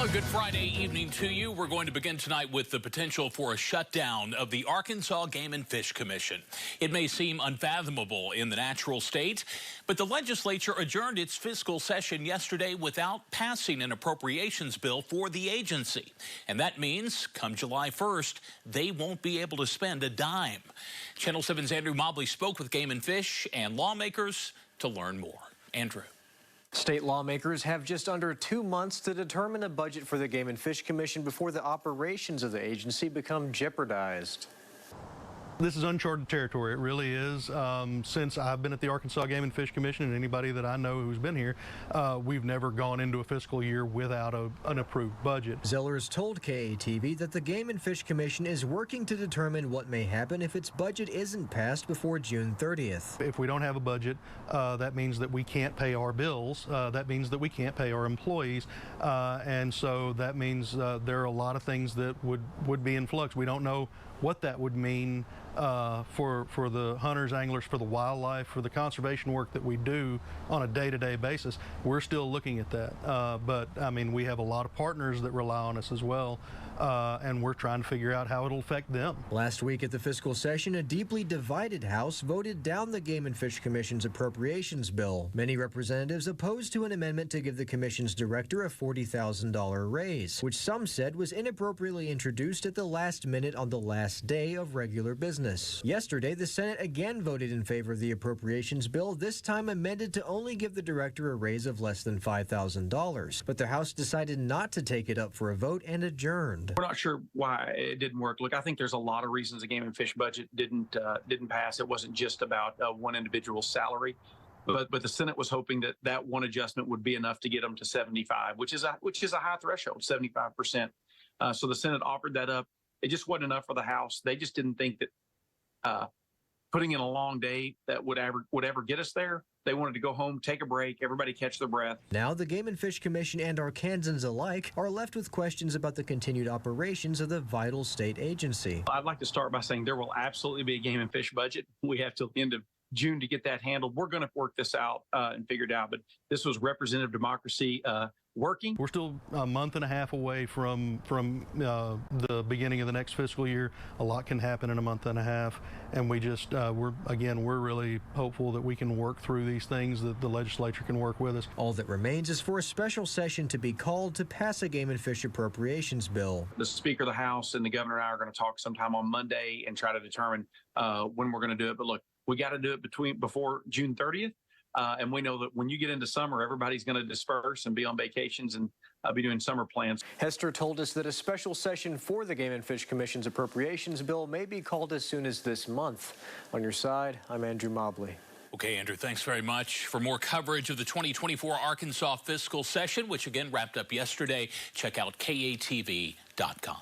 A good Friday evening to you. We're going to begin tonight with the potential for a shutdown of the Arkansas Game and Fish Commission. It may seem unfathomable in the natural state, but the legislature adjourned its fiscal session yesterday without passing an appropriations bill for the agency. And that means come July 1st, they won't be able to spend a dime. Channel 7's Andrew Mobley spoke with Game and Fish and lawmakers to learn more. Andrew. State lawmakers have just under 2 months to determine a budget for the Game and Fish Commission before the operations of the agency become jeopardized. This is uncharted territory. It really is. Since I've been at the Arkansas Game and Fish Commission, and anybody that I know who's been here, we've never gone into a fiscal year without an approved budget. Zellers told KATV that the Game and Fish Commission is working to determine what may happen if its budget isn't passed before June 30th. If we don't have a budget, that means that we can't pay our bills. That means that we can't pay our employees. And so that means there are a lot of things that would be in flux. We don't know what that would mean for the hunters, anglers, for the wildlife, for the conservation work that we do on a day-to-day basis. We're still looking at that. But I mean, we have a lot of partners that rely on us as well, and we're trying to figure out how it'll affect them. Last week at the fiscal session, a deeply divided House voted down the Game and Fish Commission's appropriations bill. Many representatives opposed to an amendment to give the commission's director a $40,000 raise, which some said was inappropriately introduced at the last minute on the last day of regular business. Yesterday, the Senate again voted in favor of the appropriations bill, this time amended to only give the director a raise of less than $5,000. But the House decided not to take it up for a vote and adjourned. We're not sure why it didn't work. Look, I think there's a lot of reasons the Game and Fish budget didn't pass. It wasn't just about one individual's salary. But the Senate was hoping that one adjustment would be enough to get them to 75, which is a high threshold, 75%. So the Senate offered that up. It just wasn't enough for the House. They just didn't think that putting in a long day that would ever get us there. They wanted to go home, take a break, everybody catch their breath. Now the Game and Fish Commission and Arkansans alike are left with questions about the continued operations of the vital state agency. I'd like to start by saying there will absolutely be a Game and Fish budget. We have till the end of June to get that handled. We're going to work this out and figure it out. But this was representative democracy working. We're still a month and a half away from the beginning of the next fiscal year. A lot can happen in a month and a half, and we just we're really hopeful that we can work through these things, that the legislature can work with us. All that remains is for a special session to be called to pass a Game and Fish appropriations bill. The Speaker of the House and the Governor and I are going to talk sometime on Monday and try to determine when we're going to do it. But look, we got to do it before June 30th. And we know that when you get into summer, everybody's going to disperse and be on vacations and be doing summer plans. Hester told us that a special session for the Game and Fish Commission's appropriations bill may be called as soon as this month. On your side, I'm Andrew Mobley. Okay, Andrew, thanks very much. For more coverage of the 2024 Arkansas fiscal session, which again wrapped up yesterday, check out KATV.com.